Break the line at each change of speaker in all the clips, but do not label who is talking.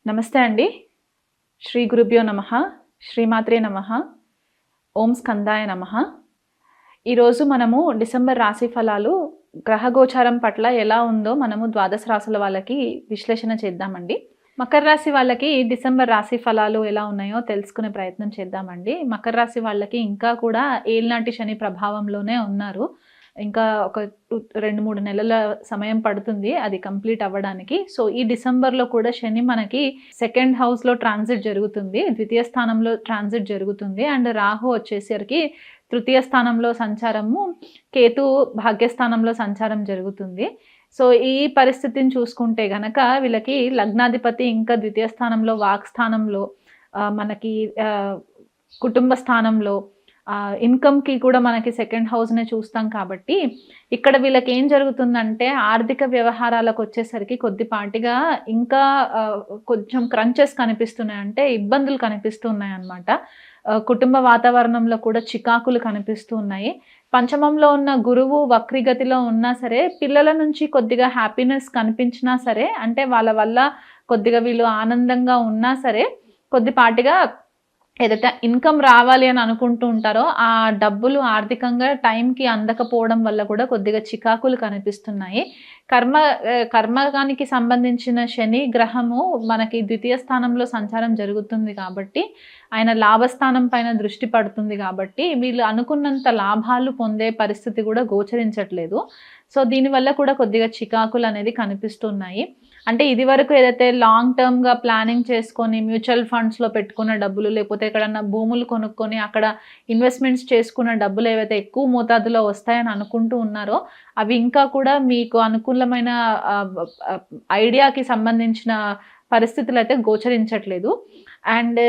నమస్తే అండి. శ్రీ గురుభ్యో నమః. శ్రీమాత్రే నమః. ఓం స్కందాయ నమః. ఈరోజు మనము డిసెంబర్ రాశి ఫలాలు గ్రహగోచారం పట్ల ఎలా ఉందో మనము ద్వాదశ రాశుల వాళ్ళకి విశ్లేషణ చేద్దామండి. మకర రాశి వాళ్ళకి డిసెంబర్ రాశి ఫలాలు ఎలా ఉన్నాయో తెలుసుకునే ప్రయత్నం చేద్దామండి. మకర రాశి వాళ్ళకి ఇంకా కూడా ఏలినాటి శని ప్రభావంలోనే ఉన్నారు. ఇంకా ఒక 2-3 నెలల సమయం పడుతుంది అది కంప్లీట్ అవ్వడానికి. సో ఈ డిసెంబర్లో కూడా శని మనకి సెకండ్ హౌస్లో ట్రాన్సిట్ జరుగుతుంది, ద్వితీయ స్థానంలో ట్రాన్సిట్ జరుగుతుంది. అండ్ రాహు వచ్చేసరికి తృతీయ స్థానంలో సంచారము, కేతు భాగ్యస్థానంలో సంచారం జరుగుతుంది. సో ఈ పరిస్థితిని చూసుకుంటే గనక వీళ్ళకి లగ్నాధిపతి ఇంకా ద్వితీయ స్థానంలో, వాక్ స్థానంలో, మనకి కుటుంబ స్థానంలో, ఇన్కమ్కి కూడా మనకి సెకండ్ హౌస్నే చూస్తాం. కాబట్టి ఇక్కడ వీళ్ళకి ఏం జరుగుతుందంటే ఆర్థిక వ్యవహారాలకు వచ్చేసరికి కొద్దిపాటిగా ఇంకా కొంచెం క్రంచెస్ కనిపిస్తున్నాయి, అంటే ఇబ్బందులు కనిపిస్తున్నాయి అన్నమాట. కుటుంబ వాతావరణంలో కూడా చికాకులు కనిపిస్తూ ఉన్నాయి. పంచమంలో ఉన్న గురువు వక్రిగతిలో ఉన్నా సరే పిల్లల నుంచి కొద్దిగా హ్యాపీనెస్ కనిపించినా సరే, అంటే వాళ్ళ వల్ల కొద్దిగా వీళ్ళు ఆనందంగా ఉన్నా సరే, కొద్దిపాటిగా ఏదైతే ఇన్కమ్ రావాలి అని అనుకుంటూ ఉంటారో ఆ డబ్బులు ఆర్థికంగా టైంకి అందకపోవడం వల్ల కూడా కొద్దిగా చికాకులు కనిపిస్తున్నాయి. కర్మగానికి సంబంధించిన శని గ్రహము మనకి ద్వితీయ స్థానంలో సంచారం జరుగుతుంది కాబట్టి ఆయన లాభస్థానం పైన దృష్టి పడుతుంది కాబట్టి వీళ్ళు అనుకున్నంత లాభాలు పొందే పరిస్థితి కూడా గోచరించట్లేదు. సో దీనివల్ల కూడా కొద్దిగా చికాకులు అనేది కనిపిస్తున్నాయి. అంటే ఇది వరకు ఏదైతే లాంగ్ టర్మ్గా ప్లానింగ్ చేసుకొని మ్యూచువల్ ఫండ్స్లో పెట్టుకున్న డబ్బులు, లేకపోతే ఎక్కడన్నా భూములు కొనుక్కొని అక్కడ ఇన్వెస్ట్మెంట్స్ చేసుకున్న డబ్బులు ఏవైతే ఎక్కువ మోతాదులో వస్తాయని అనుకుంటూ ఉన్నారో అవి ఇంకా కూడా మీకు అనుకూలమైన ఐడియాకి సంబంధించిన పరిస్థితులు అయితే గోచరించట్లేదు. అండ్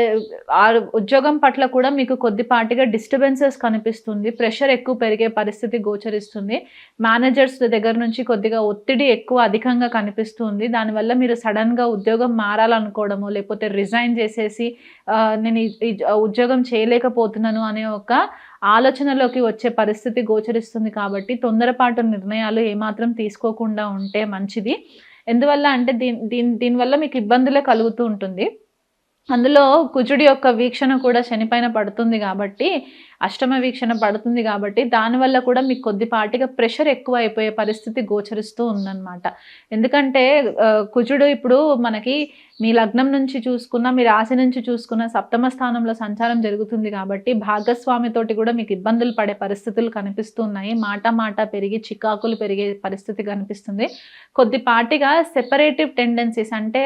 ఆ ఉద్యోగం పట్ల కూడా మీకు కొద్దిపాటిగా డిస్టర్బెన్సెస్ కనిపిస్తుంది, ప్రెషర్ ఎక్కువ పెరిగే పరిస్థితి గోచరిస్తుంది. మేనేజర్స్ దగ్గర నుంచి కొద్దిగా ఒత్తిడి ఎక్కువ అధికంగా కనిపిస్తుంది. దానివల్ల మీరు సడన్గా ఉద్యోగం మారాలనుకోవడము, లేకపోతే రిజైన్ చేసేసి నేను ఈ ఉద్యోగం చేయలేకపోతున్నాను అనే ఒక ఆలోచనలోకి వచ్చే పరిస్థితి గోచరిస్తుంది. కాబట్టి తొందరపాటు నిర్ణయాలు ఏమాత్రం తీసుకోకుండా ఉంటే మంచిది. ఎందువల్ల అంటే దీనివల్ల మీకు ఇబ్బందులే కలుగుతూ ఉంటుంది. అందులో కుజుడి యొక్క వీక్షణ కూడా శనిపైన పడుతుంది కాబట్టి, అష్టమ వీక్షణ పడుతుంది కాబట్టి దానివల్ల కూడా మీకు కొద్దిపాటిగా ప్రెషర్ ఎక్కువ అయిపోయే పరిస్థితి గోచరిస్తూ ఉందన్నమాట. ఎందుకంటే కుజుడు ఇప్పుడు మనకి మీ లగ్నం నుంచి చూసుకున్న, మీ రాశి నుంచి చూసుకున్న సప్తమ స్థానంలో సంచారం జరుగుతుంది కాబట్టి భాగస్వామితోటి కూడా మీకు ఇబ్బందులు పడే పరిస్థితులు కనిపిస్తున్నాయి. మాట పెరిగి చికాకులు పెరిగే పరిస్థితి కనిపిస్తుంది. కొద్దిపాటిగా సెపరేటివ్ టెండెన్సీస్, అంటే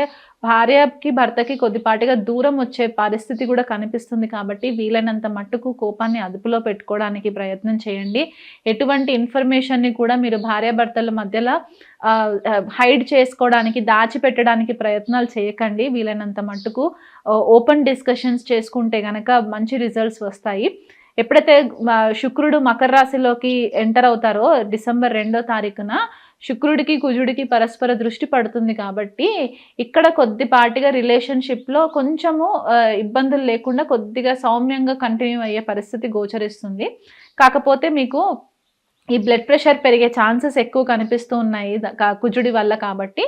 భార్యకి భర్తకి కొద్దిపాటిగా దూరం వచ్చే పరిస్థితి కూడా కనిపిస్తుంది. కాబట్టి వీలైనంత మట్టుకు కోపాన్ని అదుపులో పెట్టుకోవడానికి ప్రయత్నం చేయండి. ఎటువంటి ఇన్ఫర్మేషన్ని కూడా మీరు భార్యాభర్తల మధ్యలో హైడ్ చేసుకోవడానికి, దాచిపెట్టడానికి ప్రయత్నాలు చేయకండి. వీలైనంత మట్టుకు ఓపెన్ డిస్కషన్స్ చేసుకుంటే కనుక మంచి రిజల్ట్స్ వస్తాయి. ఎప్పుడైతే శుక్రుడు మకర రాశిలోకి ఎంటర్ అవుతారో డిసెంబర్ 2వ తారీఖున శుక్రుడికి కుజుడికి పరస్పర దృష్టి పడుతుంది కాబట్టి ఇక్కడ కొద్దిపాటిగా రిలేషన్షిప్లో కొంచెము ఇబ్బందులు లేకుండా కొద్దిగా సౌమ్యంగా కంటిన్యూ అయ్యే పరిస్థితి గోచరిస్తుంది. కాకపోతే మీకు ఈ బ్లడ్ ప్రెషర్ పెరిగే ఛాన్సెస్ ఎక్కువ కనిపిస్తూ ఉన్నాయి కుజుడి వల్ల. కాబట్టి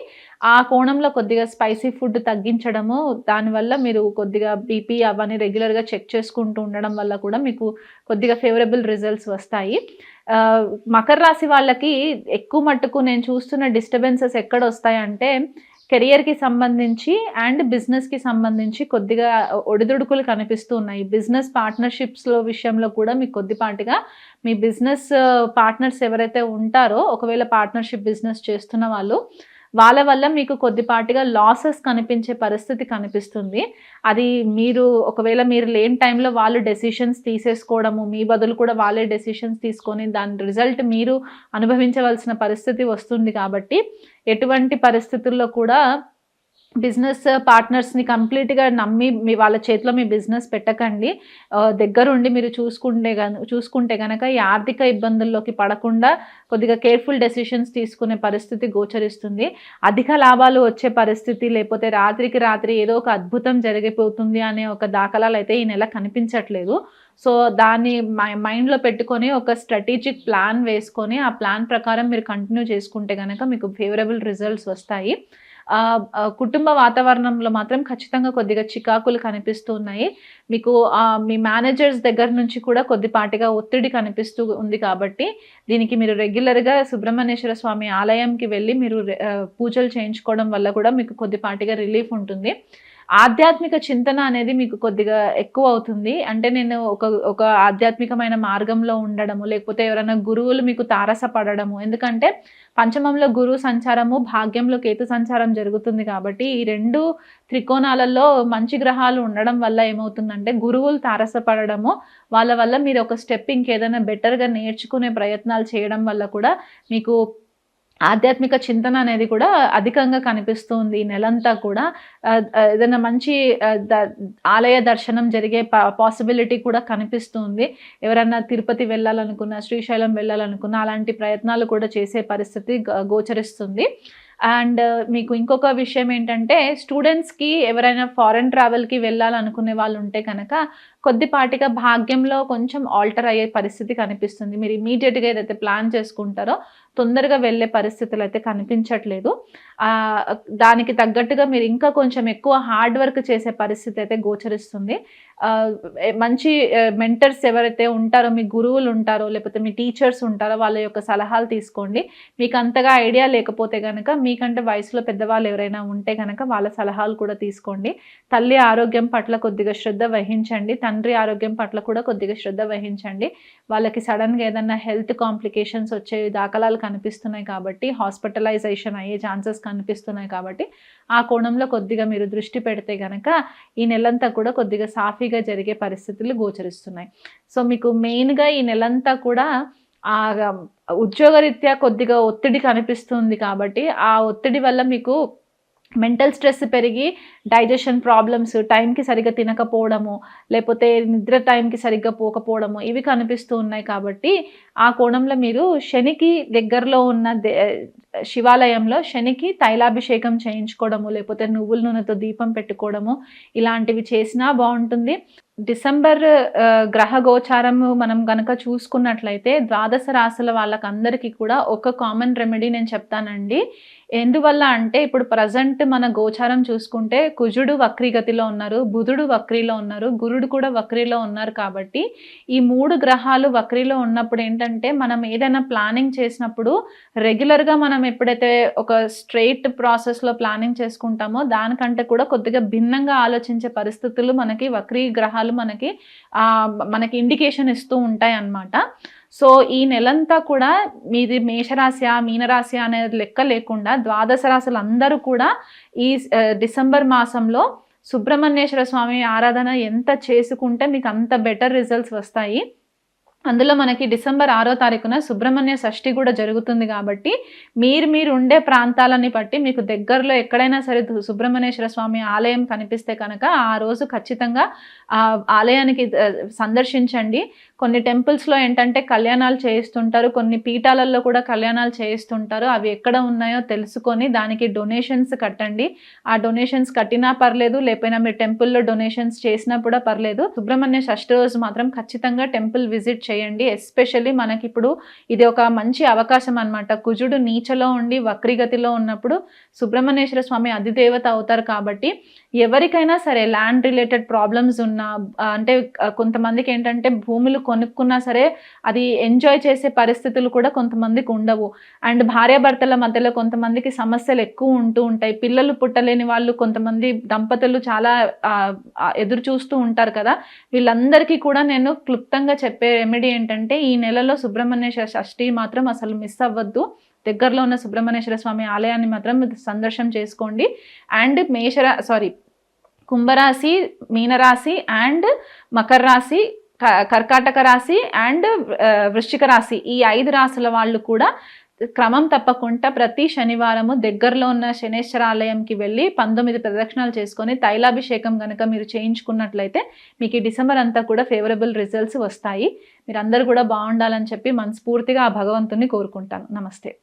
ఆ కోణంలో కొద్దిగా స్పైసీ ఫుడ్ తగ్గించడము, దానివల్ల మీరు కొద్దిగా బీపీ అవన్నీ రెగ్యులర్గా చెక్ చేసుకుంటూ ఉండడం వల్ల కూడా మీకు కొద్దిగా ఫేవరబుల్ రిజల్ట్స్ వస్తాయి. మకర రాశి వాళ్ళకి ఎక్కువ మట్టుకు నేను చూస్తున్న డిస్టర్బెన్సెస్ ఎక్కడ వస్తాయంటే కెరియర్కి సంబంధించి అండ్ బిజినెస్కి సంబంధించి కొద్దిగా ఒడిదుడుకులు కనిపిస్తూ ఉన్నాయి. బిజినెస్ పార్ట్నర్షిప్స్లో విషయంలో కూడా మీకు కొద్దిపాటిగా మీ బిజినెస్ పార్ట్నర్స్ ఎవరైతే ఉంటారో, ఒకవేళ పార్ట్నర్షిప్ బిజినెస్ చేస్తున్న వాళ్ళ వల్ల మీకు కొద్దిపాటిగా లాసెస్ కనిపించే పరిస్థితి కనిపిస్తుంది. అది ఒకవేళ మీరు లేని టైంలో వాళ్ళు డెసిషన్స్ తీసేసుకోవడము, మీ బదులు కూడా వాళ్ళే డెసిషన్స్ తీసుకొని దాని రిజల్ట్ మీరు అనుభవించవలసిన పరిస్థితి వస్తుంది. కాబట్టి ఎటువంటి పరిస్థితుల్లో కూడా బిజినెస్ పార్ట్నర్స్ని కంప్లీట్గా నమ్మి వాళ్ళ చేతిలో మీ బిజినెస్ పెట్టకండి. దగ్గరుండి మీరు చూసుకుంటే కనుక ఈ ఆర్థిక ఇబ్బందుల్లోకి పడకుండా కొద్దిగా కేర్ఫుల్ డెసిషన్స్ తీసుకునే పరిస్థితి గోచరిస్తుంది. అధిక లాభాలు వచ్చే పరిస్థితి, లేకపోతే రాత్రికి రాత్రి ఏదో ఒక అద్భుతం జరిగిపోతుంది అనే ఒక దాఖలాలు అయితే ఈ నెల కనిపించట్లేదు. సో దాన్ని మైండ్‌లో పెట్టుకొని ఒక స్ట్రాటజిక్ ప్లాన్ వేసుకొని, ఆ ప్లాన్ ప్రకారం మీరు కంటిన్యూ చేసుకుంటే గనక మీకు ఫేవరబుల్ రిజల్ట్స్ వస్తాయి. కుటుంబ వాతావరణంలో మాత్రం ఖచ్చితంగా కొద్దిగా చికాకులు కనిపిస్తూ ఉన్నాయి. మీకు మీ మేనేజర్స్ దగ్గర నుంచి కూడా కొద్దిపాటిగా ఒత్తిడి కనిపిస్తూ ఉంది కాబట్టి, దీనికి మీరు రెగ్యులర్‌గా సుబ్రహ్మణ్యేశ్వర స్వామి ఆలయంకి వెళ్ళి మీరు పూజలు చేయించుకోవడం వల్ల కూడా మీకు కొద్దిపాటిగా రిలీఫ్ ఉంటుంది. ఆధ్యాత్మిక చింతన అనేది మీకు కొద్దిగా ఎక్కువవుతుంది. అంటే నేను ఒక ఆధ్యాత్మికమైన మార్గంలో ఉండడము, లేకపోతే ఎవరైనా గురువులు మీకు తారసపడడము. ఎందుకంటే పంచమంలో గురు సంచారము, భాగ్యంలో కేతు సంచారం జరుగుతుంది కాబట్టి, ఈ 2 త్రికోణాలలో మంచి గ్రహాలు ఉండడం వల్ల ఏమవుతుందంటే, గురువులు తారసపడడము, వాళ్ళ వల్ల మీరు ఒక స్టెప్ ఇంకేదైనా బెటర్‌గా నేర్చుకునే ప్రయత్నాలు చేయడం వల్ల కూడా మీకు ఆధ్యాత్మిక చింతన అనేది కూడా అధికంగా కనిపిస్తుంది. ఈ నెలంతా కూడా ఏదైనా మంచి ఆలయ దర్శనం జరిగే పాసిబిలిటీ కూడా కనిపిస్తుంది. ఎవరన్నా తిరుపతి వెళ్ళాలనుకున్నా, శ్రీశైలం వెళ్ళాలనుకున్నా అలాంటి ప్రయత్నాలు కూడా చేసే పరిస్థితి గోచరిస్తుంది. అండ్ మీకు ఇంకొక విషయం ఏంటంటే, స్టూడెంట్స్‌కి ఎవరైనా ఫారెన్ ట్రావెల్‌కి వెళ్ళాలనుకునే వాళ్ళు ఉంటే కనుక కొద్దిపాటిగా భాగ్యంలో కొంచెం ఆల్టర్ అయ్యే పరిస్థితి కనిపిస్తుంది. మీరు ఇమ్మీడియేట్‌గా ఏదైతే ప్లాన్ చేసుకుంటారో తొందరగా వెళ్ళే పరిస్థితులు అయితే కనిపించట్లేదు. దానికి తగ్గట్టుగా మీరు ఇంకా కొంచెం ఎక్కువ హార్డ్ వర్క్ చేసే పరిస్థితి అయితే గోచరిస్తుంది. మంచి మెంటర్స్ ఎవరైతే ఉంటారో, మీ గురువులు ఉంటారో, లేకపోతే మీ టీచర్స్ ఉంటారో వాళ్ళ యొక్క సలహాలు తీసుకోండి. మీకు అంతగా ఐడియా లేకపోతే గనక మీకంటే వయసులో పెద్దవాళ్ళు ఎవరైనా ఉంటే గనక వాళ్ళ సలహాలు కూడా తీసుకోండి. తల్లి ఆరోగ్యం పట్ల కొద్దిగా శ్రద్ధ వహించండి. తండ్రి ఆరోగ్యం పట్ల కూడా కొద్దిగా శ్రద్ధ వహించండి. వాళ్ళకి సడన్‌గా ఏదన్నా హెల్త్ కాంప్లికేషన్స్ వచ్చే దాఖలాలు కనిపిస్తున్నాయి కాబట్టి, హాస్పిటలైజేషన్ అయ్యే ఛాన్సెస్ కనిపిస్తున్నాయి కాబట్టి, ఆ కోణంలో కొద్దిగా మీరు దృష్టి పెడితే గనక ఈ నెలంతా కూడా కొద్దిగా సాఫీగా జరిగే పరిస్థితులు గోచరిస్తున్నాయి. సో మీకు మెయిన్‌గా ఈ నెలంతా కూడా ఉద్యోగరీత్యా కొద్దిగా ఒత్తిడి కనిపిస్తుంది కాబట్టి, ఆ ఒత్తిడి వల్ల మీకు మెంటల్ స్ట్రెస్ పెరిగి డైజెషన్ ప్రాబ్లమ్స్, టైంకి సరిగ్గా తినకపోవడము, లేకపోతే నిద్ర టైంకి సరిగ్గా పోకపోవడము ఇవి కనిపిస్తూ ఉన్నాయి కాబట్టి, ఆ కోణంలో మీరు శనికి దగ్గరలో ఉన్న శివాలయంలో శనికి తైలాభిషేకం చేయించుకోవడము, లేకపోతే నువ్వుల నూనెతో దీపం పెట్టుకోవడము ఇలాంటివి చేసినా బాగుంటుంది. డిసెంబర్ గ్రహ గోచారము మనం గనక చూసుకున్నట్లయితే ద్వాదశ రాశుల వాళ్ళకందరికీ కూడా ఒక కామన్ రెమెడీ నేను చెప్తానండి. ఎందువల్ల అంటే ఇప్పుడు ప్రజెంట్ మన గోచారం చూసుకుంటే కుజుడు వక్రీగతిలో ఉన్నారు, బుధుడు వక్రీలో ఉన్నారు, గురుడు కూడా వక్రీలో ఉన్నారు కాబట్టి ఈ 3 గ్రహాలు వక్రీలో ఉన్నప్పుడు ఏంటంటే మనం ఏదైనా ప్లానింగ్ చేసినప్పుడు రెగ్యులర్‌గా మనం ఎప్పుడైతే ఒక స్ట్రెయిట్ ప్రాసెస్‌లో ప్లానింగ్ చేసుకుంటామో దానికంటే కూడా కొద్దిగా భిన్నంగా ఆలోచించే పరిస్థితులు మనకి వక్రీ గ్రహాలు మనకి ఇండికేషన్ ఇస్తూ ఉంటాయన్నమాట. సో ఈ నెలంతా కూడా మీది మేషరాశి, మీనరాశి అనేది లెక్క లేకుండా ద్వాదశ రాశులందరూ కూడా ఈ డిసెంబర్ మాసంలో సుబ్రహ్మణ్యేశ్వర స్వామి ఆరాధన ఎంత చేసుకుంటే మీకు అంత బెటర్ రిజల్ట్స్ వస్తాయి. అందులో మనకి డిసెంబర్ 6వ తారీఖున సుబ్రహ్మణ్య షష్ఠి కూడా జరుగుతుంది కాబట్టి మీరు ఉండే ప్రాంతాలని బట్టి మీకు దగ్గరలో ఎక్కడైనా సరే సుబ్రహ్మణ్యేశ్వర స్వామి ఆలయం కనిపిస్తే కనుక ఆ రోజు ఖచ్చితంగా ఆలయానికి సందర్శించండి. కొన్ని టెంపుల్స్‌లో ఏంటంటే కళ్యాణాలు చేయిస్తుంటారు, కొన్ని పీఠాలలో కూడా కళ్యాణాలు చేయిస్తుంటారు. అవి ఎక్కడ ఉన్నాయో తెలుసుకొని దానికి డొనేషన్స్ కట్టండి. ఆ డొనేషన్స్ కట్టినా పర్లేదు, లేకపోయినా మీరు టెంపుల్‌లో డొనేషన్స్ చేసినా కూడా పర్లేదు. సుబ్రహ్మణ్య షష్ఠి రోజు మాత్రం ఖచ్చితంగా టెంపుల్ విజిట్ చేయండి. ఎస్పెషల్లీ మనకిప్పుడు ఇది ఒక మంచి అవకాశం అన్నమాట. కుజుడు నీచలో ఉండి వక్రీగతిలో ఉన్నప్పుడు సుబ్రహ్మణ్యేశ్వర స్వామి అధిదేవత అవుతారు కాబట్టి ఎవరికైనా సరే ల్యాండ్ రిలేటెడ్ ప్రాబ్లమ్స్ ఉన్నా, అంటే కొంతమందికి ఏంటంటే భూములు కొనుక్కున్నా సరే అది ఎంజాయ్ చేసే పరిస్థితులు కూడా కొంతమందికి ఉండవు. అండ్ భార్యాభర్తల మధ్యలో కొంతమందికి సమస్యలు ఎక్కువ ఉంటూ ఉంటాయి. పిల్లలు పుట్టలేని వాళ్ళు కొంతమంది దంపతులు చాలా ఎదురు చూస్తూ ఉంటారు కదా. వీళ్ళందరికీ కూడా నేను క్లుప్తంగా చెప్పే రెమెడీ ఏంటంటే ఈ నెలలో సుబ్రహ్మణ్యేశ్వర షష్ఠి మాత్రం అసలు మిస్ అవ్వద్దు. దగ్గరలో ఉన్న సుబ్రహ్మణ్యేశ్వర స్వామి ఆలయాన్ని మాత్రం సందర్శనం చేసుకోండి. అండ్ కుంభరాశి, మీనరాశి అండ్ మకర రాశి, కర్కాటక రాశి అండ్ వృశ్చిక రాశి ఈ 5 రాశుల వాళ్ళు కూడా క్రమం తప్పకుండా ప్రతి శనివారము దగ్గరలో ఉన్న శనేశ్వర ఆలయంకి వెళ్ళి 19 ప్రదక్షిణాలు చేసుకొని తైలాభిషేకం కనుక మీరు చేయించుకున్నట్లయితే మీకు ఈ డిసెంబర్ అంతా కూడా ఫేవరబుల్ రిజల్ట్స్ వస్తాయి. మీరందరూ కూడా బాగుండాలని చెప్పి మనస్ఫూర్తిగా ఆ భగవంతుని కోరుకుంటాను. నమస్తే.